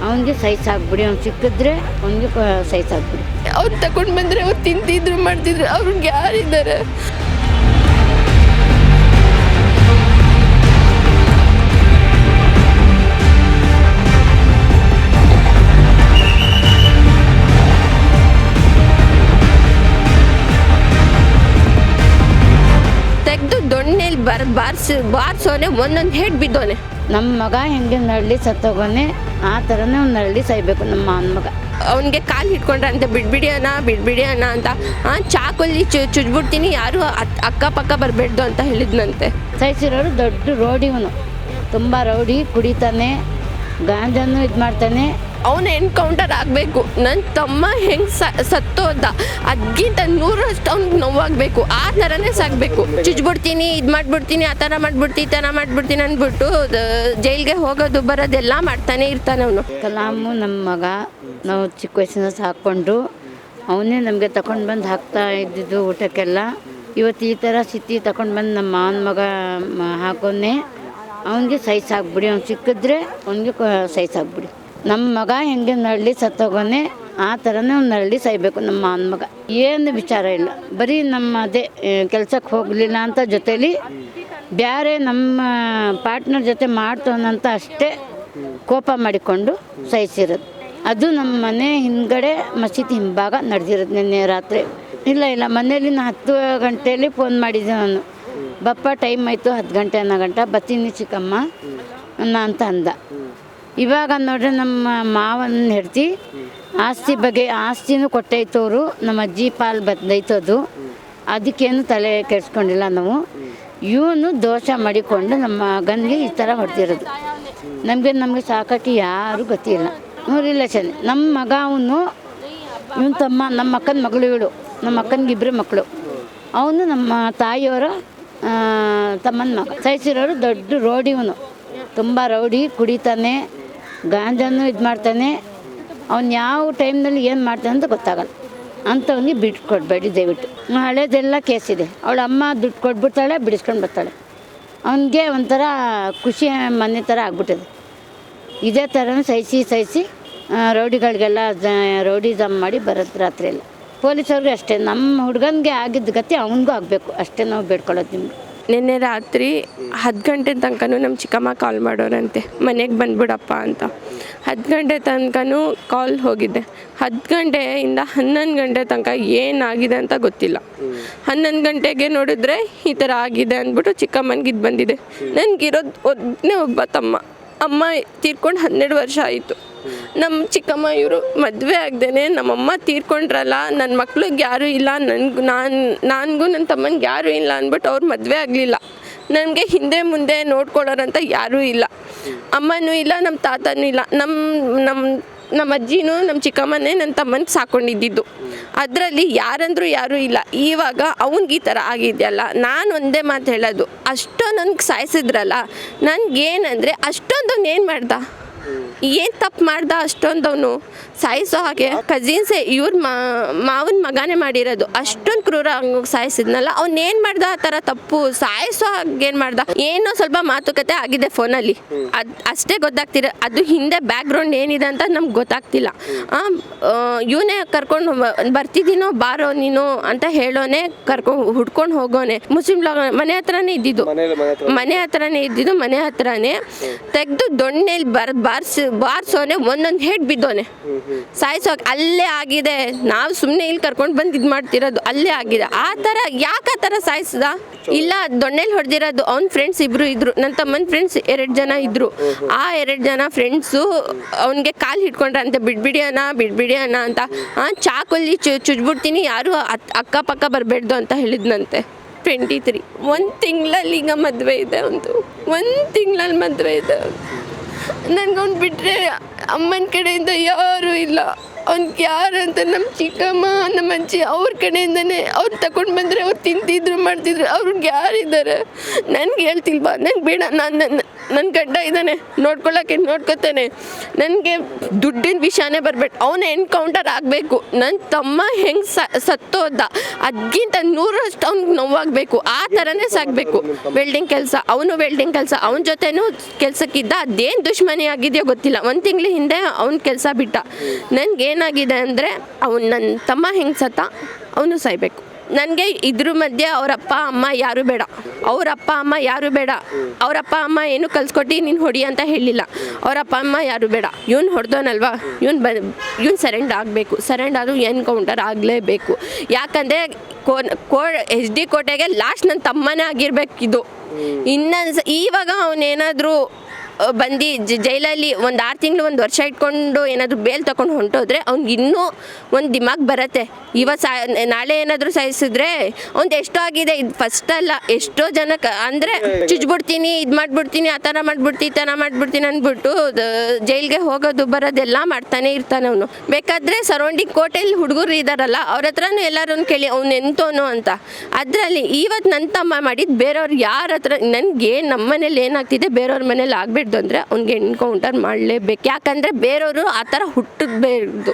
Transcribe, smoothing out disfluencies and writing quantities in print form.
ಅವನಿಗೆ ಸಹಿಸಾಕ್ಬಿಡಿ, ಅವ್ನು ಸಿಕ್ಕಿದ್ರೆ ಅವನಿಗೆ ಸಹಿಸಾಕ್ಬಿಡಿ. ಅವ್ರು ತಗೊಂಡು ಬಂದರೆ ಅವ್ರು ತಿಂತಿದ್ರು ಮಾಡ್ತಿದ್ರು, ಅವ್ರಿಗೆ ಯಾರಿದ್ದಾರೆ? ತೆಗೆದು ದೊಣ್ಣೆಲಿ ಬಾರಿಸೋನೆ ಒಂದೊಂದು ಹೇಟ್ ಬಿದ್ದೋನೆ. ನಮ್ಮ ಮಗ ಹೆಂಗೆ ನರಳಿ ಸತ್ತೋಗೋನೆ ಆ ಥರನೇ ಅವ್ನು ನರಳಿ ಸಾಯ್ಬೇಕು ನಮ್ಮ ಮಾವನ ಮಗ. ಅವನಿಗೆ ಕಾಲು ಹಿಡ್ಕೊಂಡ್ರೆ ಅಂತ ಬಿಡ್ಬಿಡಿ ಅಣ್ಣ ಅಂತ ಚಾಕಲ್ಲಿ ಚುಚ್ಬಿಡ್ತೀನಿ, ಯಾರು ಅಕ್ಕಪಕ್ಕ ಬರಬೇಡ್ದು ಅಂತ ಹೇಳಿದ್ನಂತೆ. ಸಾಯಿಸಿರೋರು ದೊಡ್ಡ ರೋಡಿ, ಇವನು ತುಂಬ ರೌಡಿ, ಕುಡಿತಾನೆ, ಗಾಂಜನ್ನು ಇದು ಮಾಡ್ತಾನೆ. ಅವನು ಎನ್ಕೌಂಟರ್ ಆಗಬೇಕು. ನನ್ನ ತಮ್ಮ ಹೆಂಗೆ ಸತ್ತೋದ ಅದಕ್ಕಿಂತ 100ರಷ್ಟು ಅವ್ನಿಗೆ ನೋವಾಗಬೇಕು, ಆ ಥರನೇ ಸಾಕಬೇಕು. ಚುಚ್ಬಿಡ್ತೀನಿ, ಇದು ಮಾಡಿಬಿಡ್ತೀನಿ, ಆ ಥರ ಮಾಡಿಬಿಡ್ತೀನಿ, ಈ ಥರ ಮಾಡಿಬಿಡ್ತೀನಿ ಅಂದ್ಬಿಟ್ಟು ಜೈಲಿಗೆ ಹೋಗೋದು ಬರೋದೆಲ್ಲ ಮಾಡ್ತಾನೆ ಇರ್ತಾನೆ ಅವನು. ಕಲಾಮು ನಮ್ಮ ಮಗ, ನಾವು ಚಿಕ್ಕ ವಯಸ್ಸಿನ ಸಾಕ್ಕೊಂಡು ಅವನೇ ನಮಗೆ ತಗೊಂಡು ಬಂದು ಹಾಕ್ತಾ ಇದ್ದಿದ್ದು ಊಟಕ್ಕೆಲ್ಲ. ಇವತ್ತು ಈ ಥರ ಸ್ಥಿತಿ ತಗೊಂಡು ಬಂದು ನಮ್ಮ ಮಾವನ ಮಗ ಹಾಕೋನೆ ಅವನಿಗೆ ಸಹಿಸಾಕ್ಬಿಡಿ, ಅವ್ನು ಸಿಕ್ಕಿದ್ರೆ ಅವನಿಗೆ ಸಹಿಸಾಕ್ಬಿಡಿ. ನಮ್ಮ ಮಗ ಹೆಂಗೆ ನರಳಿ ಸತ್ತೋಗೋನೆ ಆ ಥರನೇ ಅವ್ನು ನರಳಿ ಸಾಯ್ಬೇಕು ನಮ್ಮ ಮಾವನ ಮಗ. ಏನು ವಿಚಾರ ಇಲ್ಲ, ಬರೀ ನಮ್ಮ ಅದೇ ಕೆಲ್ಸಕ್ಕೆ ಹೋಗಲಿಲ್ಲ ಅಂತ ಜೊತೇಲಿ ಬೇರೆ ನಮ್ಮ ಪಾರ್ಟ್ನರ್ ಜೊತೆ ಮಾಡ್ತೋನಂತ ಅಷ್ಟೇ ಕೋಪ ಮಾಡಿಕೊಂಡು ಸಹಿಸಿರೋದು. ಅದು ನಮ್ಮ ಮನೆ ಹಿಂದ್ಗಡೆ ಮಸೀದಿ ಹಿಂಭಾಗ ನಡೆದಿರೋದು. ನಿನ್ನೆ ರಾತ್ರಿ ಇಲ್ಲ ಮನೇಲಿ 10 ಗಂಟೆಯಲ್ಲಿ ಫೋನ್ ಮಾಡಿದ್ದೆ ನಾನು, ಬಪ್ಪ ಟೈಮ್ ಆಯಿತು 10 ಗಂಟೆ ಅನ್ನೋ ಗಂಟ ಬರ್ತೀನಿ ಚಿಕ್ಕಮ್ಮ ಅಂತ ಅಂದ. ಇವಾಗ ನೋಡ್ರೆ ನಮ್ಮ ಮಾವನ ಹೆಂಡ್ತಿ ಆಸ್ತಿನೂ ಕೊಟ್ಟೈತವರು, ನಮ್ಮ ಅಜ್ಜಿ ಪಾಲು ಬಂದೈತದು, ಅದಕ್ಕೇನು ತಲೆ ಕೆಡಿಸ್ಕೊಂಡಿಲ್ಲ ನಾವು. ಇವನು ದೋಷ ಮಾಡಿಕೊಂಡು ನಮ್ಮ ಮಗನಿಗೆ ಈ ಥರ ಹೊಡೆದಿರೋದು. ನಮಗೆ ಸಾಕಕ್ಕೆ ಯಾರೂ ಗೊತ್ತಿಲ್ಲ. ರಿಲೇಷನ್ ನಮ್ಮ ಮಗ ಅವನು, ಇವನು ತಮ್ಮ, ನಮ್ಮ ಅಕ್ಕನ ಮಗಳು, ಇವಳು ನಮ್ಮ ಅಕ್ಕನಿಗೆ 2 ಮಕ್ಕಳು. ಅವನು ನಮ್ಮ ತಾಯಿಯವರ ತಮ್ಮನ ಮಗ. ಸಾಯಿಸಿರೋರು ದೊಡ್ಡ ರೋಡಿ, ಇವನು ತುಂಬ ರೌಡಿ, ಕುಡಿತಾನೆ, ಗಾಂಜನ್ನು ಇದು ಮಾಡ್ತಾನೆ. ಅವ್ನು ಯಾವ ಟೈಮ್ನಲ್ಲಿ ಏನು ಮಾಡ್ತಾನೆ ಅಂತ ಗೊತ್ತಾಗಲ್ಲ. ಅಂಥವ್ನಿಗೆ ಬಿಟ್ಟು ಕೊಡಬೇಡಿ ದಯವಿಟ್ಟು. ಹಳೇದೆಲ್ಲ ಕೇಸಿದೆ, ಅವಳ ಅಮ್ಮ ದುಡ್ಡು ಕೊಟ್ಬಿಡ್ತಾಳೆ, ಬಿಡಿಸ್ಕೊಂಡು ಬರ್ತಾಳೆ. ಅವನಿಗೆ ಒಂಥರ ಖುಷಿ ಮನೆ ಥರ ಆಗ್ಬಿಟ್ಟಿದೆ. ಇದೇ ಥರನೂ ಸಹಿಸಿ ರೌಡಿಗಳಿಗೆಲ್ಲ ರೌಡಿಸಮ್ ಮಾಡಿ ಬರೋದು ರಾತ್ರಿ ಎಲ್ಲ. ಪೊಲೀಸವ್ರಿಗೆ ಅಷ್ಟೇ, ನಮ್ಮ ಹುಡುಗನಿಗೆ ಆಗಿದ್ದ ಗತಿ ಅವನಿಗೂ ಆಗಬೇಕು ಅಷ್ಟೇ ನಾವು ಬೇಡ್ಕೊಳ್ಳೋದು ನಿಮ್ಗೆ. ನಿನ್ನೆ ರಾತ್ರಿ 10 ಗಂಟೆ ತನಕನೂ ನಮ್ಮ ಚಿಕ್ಕಮ್ಮ ಕಾಲ್ ಮಾಡೋರಂತೆ, ಮನೆಗೆ ಬಂದ್ಬಿಡಪ್ಪ ಅಂತ. 10 ಗಂಟೆ ತನಕನೂ ಕಾಲ್ ಹೋಗಿದ್ದೆ. 10 ಗಂಟೆಯಿಂದ 11 ಗಂಟೆ ತನಕ ಏನಾಗಿದೆ ಅಂತ ಗೊತ್ತಿಲ್ಲ. 11 ಗಂಟೆಗೆ ನೋಡಿದ್ರೆ ಈ ಥರ ಆಗಿದೆ ಅಂದ್ಬಿಟ್ಟು ಚಿಕ್ಕಮ್ಮನಿಗೆ ಇದು ಬಂದಿದೆ. ನನಗಿರೋದು ಒಬ್ಬ ತಮ್ಮ. ಅಮ್ಮ ತೀರ್ಕೊಂಡು 12 ವರ್ಷ ಆಯಿತು. ನಮ್ಮ ಚಿಕ್ಕಮ್ಮ ಇವರು ಮದುವೆ ಆಗದೇನೆ ನಮ್ಮಮ್ಮ ತೀರ್ಕೊಂಡ್ರಲ್ಲ, ನನ್ನ ಮಕ್ಳಿಗೆ ಯಾರೂ ಇಲ್ಲ, ನನಗೂ ನನ್ನ ತಮ್ಮನಿಗೆ ಯಾರೂ ಇಲ್ಲ ಅಂದ್ಬಿಟ್ಟು ಅವ್ರು ಮದುವೆ ಆಗಲಿಲ್ಲ. ನನಗೆ ಹಿಂದೆ ಮುಂದೆ ನೋಡ್ಕೊಳ್ಳೋರಂತ ಯಾರೂ ಇಲ್ಲ. ಅಮ್ಮನೂ ಇಲ್ಲ, ನಮ್ಮ ತಾತನೂ ಇಲ್ಲ. ನಮ್ಮ ಅಜ್ಜಿನೂ ನಮ್ಮ ಚಿಕ್ಕಮ್ಮನೇ ನನ್ನ ತಮ್ಮನಿಗೆ ಸಾಕೊಂಡಿದ್ದಿದ್ದು. ಅದರಲ್ಲಿ ಯಾರೂ ಇಲ್ಲ. ಇವಾಗ ಅವ್ನಿಗೆ ಈ ಥರ ಆಗಿದೆಯಲ್ಲ, ನಾನು ಒಂದೇ ಮಾತು ಹೇಳೋದು, ಅಷ್ಟೊಂದು ನನಗೆ ಸಾಯಿಸಿದ್ರಲ್ಲ, ನನಗೇನಂದರೆ ಅಷ್ಟೊಂದು ಏನು ಮಾಡ್ದ, ಏನು ತಪ್ಪು ಮಾಡ್ದ ಅಷ್ಟೊಂದವನು ಸಾಯಿಸೋ ಹಾಗೆ? ಕಸಿನ್ಸೇ ಇವ್ರ ಮಾವನ ಮಗನೇ ಮಾಡಿರೋದು. ಅಷ್ಟೊಂದು ಕ್ರೂರ ಸಾಯಿಸಿದ್ನಲ್ಲ, ಅವ್ನೇನು ಮಾಡ್ದ ಆ ಥರ ತಪ್ಪು? ಸಾಯಿಸೋ ಹಾಗೆ ಏನು ಮಾಡ್ದ? ಏನೋ ಸ್ವಲ್ಪ ಮಾತುಕತೆ ಆಗಿದೆ ಫೋನಲ್ಲಿ, ಅಷ್ಟೇ ಗೊತ್ತಾಗ್ತಿರ. ಅದು ಹಿಂದೆ ಬ್ಯಾಕ್ಗ್ರೌಂಡ್ ಏನಿದೆ ಅಂತ ನಮ್ಗೆ ಗೊತ್ತಾಗ್ತಿಲ್ಲ. ಇವನೇ ಕರ್ಕೊಂಡು ಬರ್ತಿದ್ದೀನೋ ಬಾರೋ ನೀನು ಅಂತ ಹೇಳೋನೆ, ಹುಡ್ಕೊಂಡು ಹೋಗೋನೆ. ಮುಸ್ಲಿಂ ಮನೆ ಹತ್ರನೇ ಇದ್ದಿದ್ದು, ಮನೆ ಹತ್ರನೇ ತೆಗೆದು ದೊಣ್ಣೆಲಿ ಬಾರಿಸೋನೆ ಒಂದೊಂದು ಹೇಟ್ ಬಿದ್ದೋನೆ. ಸಾಯಿಸೋ ಅಲ್ಲೇ ಆಗಿದೆ. ನಾವು ಸುಮ್ಮನೆ ಇಲ್ಲಿ ಕರ್ಕೊಂಡು ಬಂದು ಇದು ಮಾಡ್ತಿರೋದು, ಅಲ್ಲೇ ಆಗಿದೆ. ಆ ಥರ ಯಾಕೆ ಆ ಥರ ಸಾಯಿಸ್ದ? ಇಲ್ಲ, ದೊಣ್ಣೆಲಿ ಹೊಡೆದಿರೋದು. ಅವ್ನ ಫ್ರೆಂಡ್ಸ್ 2 ಇದ್ರು, ನನ್ನ ತಮ್ಮನ ಫ್ರೆಂಡ್ಸ್ 2 ಜನ ಇದ್ರು. ಆ 2 ಜನ ಫ್ರೆಂಡ್ಸು ಅವನಿಗೆ ಕಾಲು ಹಿಡ್ಕೊಂಡ್ರೆ ಅಂತ ಬಿಡ್ಬಿಡಿ ಅಣ್ಣ ಅಂತ ಚಾಕಲ್ಲಿ ಚುಚ್ಬಿಡ್ತೀನಿ, ಯಾರು ಅಕ್ಕಪಕ್ಕ ಬರಬೇಡ್ದು ಅಂತ ಹೇಳಿದ್ನಂತೆ. 23 1 ತಿಂಗಳಲ್ಲಿ ಈಗ ಮದುವೆ ಇದೆ. ಒಂದು ತಿಂಗಳಲ್ಲಿ ಮದುವೆ ಇದೆ. ನನಗವ್ನು ಬಿಟ್ಟರೆ ಅಮ್ಮನ ಕಡೆಯಿಂದ ಯಾರೂ ಇಲ್ಲ. ಅವ್ನಿಗೆ ಯಾರು ಅಂತ ನಮ್ಮ ಚಿಕ್ಕಮ್ಮ, ನಮ್ಮ ಅಜ್ಜಿ ಅವ್ರ ಕಡೆಯಿಂದನೇ. ಅವ್ರು ತಗೊಂಡು ಬಂದರೆ ಅವ್ರು ತಿಂತಿದ್ರು ಮಾಡ್ತಿದ್ರು, ಅವ್ರಿಗೆ ಯಾರಿದ್ದಾರೆ? ನನಗೆ ಹೇಳ್ತಿಲ್ವಾ? ನನಗೆ ಬೇಡ, ನನ್ನ ಗಂಡ ಇದ್ದಾನೆ ನೋಡ್ಕೊಳ್ಳೋಕ್ಕೆ ನೋಡ್ಕೊತಾನೆ, ನನಗೆ ದುಡ್ಡಿನ ವಿಷಯನೇ ಬರಬೇಡ, ಅವನು ಎನ್ಕೌಂಟರ್ ಆಗಬೇಕು. ನನ್ನ ತಮ್ಮ ಹೆಂಗೆ ಸತ್ತೋದ ಅದಕ್ಕಿಂತ 100ರಷ್ಟು ಅವ್ನಿಗೆ ನೋವಾಗಬೇಕು, ಆ ಥರನೇ ಸಾಕಬೇಕು. ವೆಲ್ಡಿಂಗ್ ಕೆಲಸ, ಅವನ ಜೊತೆನೂ ಕೆಲಸಕ್ಕಿದ್ದ, ಅದೇನು ದುಶ್ಮನಿ ಆಗಿದೆಯೋ ಗೊತ್ತಿಲ್ಲ. 1 ತಿಂಗಳ ಹಿಂದೆ ಅವ್ನ ಕೆಲಸ ಬಿಟ್ಟ. ನನಗೇನಾಗಿದೆ ಅಂದರೆ ನನ್ನ ತಮ್ಮ ಹೆಂಗೆ ಸತ್ತ ಅವನು ಸಾಯ್ಬೇಕು. ನನಗೆ ಇದ್ರ ಮಧ್ಯೆ ಅವರಪ್ಪ ಅಮ್ಮ ಯಾರೂ ಬೇಡ, ಅವರಪ್ಪ ಅಮ್ಮ ಏನು ಕಲ್ಸ್ಕೊಟ್ಟು ನೀನು ಹೊಡಿ ಅಂತ ಹೇಳಿಲ್ಲ. ಅವರಪ್ಪ ಅಮ್ಮ ಯಾರೂ ಬೇಡ. ಇವ್ನು ಹೊಡೆದೋನಲ್ವಾ, ಇವ್ನು ಸರೆಂಡರ್ ಆಗಬೇಕು, ಸರೆಂಡರು ಎನ್ಕೌಂಟರ್ ಆಗಲೇಬೇಕು. ಯಾಕಂದರೆ HD ಕೋಟೆಗೆ ಲಾಸ್ಟ್ ನನ್ನ ತಮ್ಮನೇ ಆಗಿರ್ಬೇಕಿದು. ಇವಾಗ ಅವನೇನಾದರೂ ಬಂದು ಜೈಲಲ್ಲಿ 6 ತಿಂಗಳು 1 ವರ್ಷ ಇಟ್ಕೊಂಡು ಏನಾದರೂ ಬೇಲ್ ತಗೊಂಡು ಹೊಂಟೋದ್ರೆ ಅವ್ನಿಗೆ ಇನ್ನೂ ಒಂದು ದಿಮಾಗ್ ಬರುತ್ತೆ. ನಾಳೆ ಏನಾದರೂ ಸಾಯಿಸಿದ್ರೆ ಅವ್ನು ಎಷ್ಟೋ ಆಗಿದೆ. ಇದು ಫಸ್ಟ್ ಅಲ್ಲ, ಎಷ್ಟೋ ಜನಕ್ಕೆ ಅಂದರೆ ಚುಚ್ಬಿಡ್ತೀನಿ, ಇದು ಮಾಡಿಬಿಡ್ತೀನಿ, ಆ ಥರ ಮಾಡಿಬಿಡ್ತೀನಿ ಅಂದ್ಬಿಟ್ಟು ಜೈಲಿಗೆ ಹೋಗೋದು ಬರೋದೆಲ್ಲ ಮಾಡ್ತಾನೆ ಇರ್ತಾನೆ ಅವನು. ಬೇಕಾದರೆ ಸರೌಂಡಿಂಗ್ ಕೋಟೆಯಲ್ಲಿ ಹುಡುಗರು ಇದ್ದಾರಲ್ಲ ಅವ್ರ ಹತ್ರನೂ ಎಲ್ಲರೂ ಕೇಳಿ ಅವ್ನು ಎಂತೋನು ಅಂತ. ಅದರಲ್ಲಿ ಇವತ್ತು ನನ್ನ ತಮ್ಮ ಮಾಡಿದ್ದು ಬೇರೆಯವ್ರು ಯಾರ ಹತ್ರ, ನನಗೆ ನಮ್ಮ ಮನೇಲಿ ಏನಾಗ್ತಿದೆ ಬೇರೆಯವ್ರ ಮನೇಲಿ ಆಗಬೇಕು ಅಂದರೆ ಅವ್ನಿಗೆ ಎನ್ಕೌಂಟರ್ ಮಾಡಲೇಬೇಕು. ಯಾಕಂದರೆ ಬೇರೆಯವರು ಆ ಥರ ಹುಟ್ಟಬೇಕು.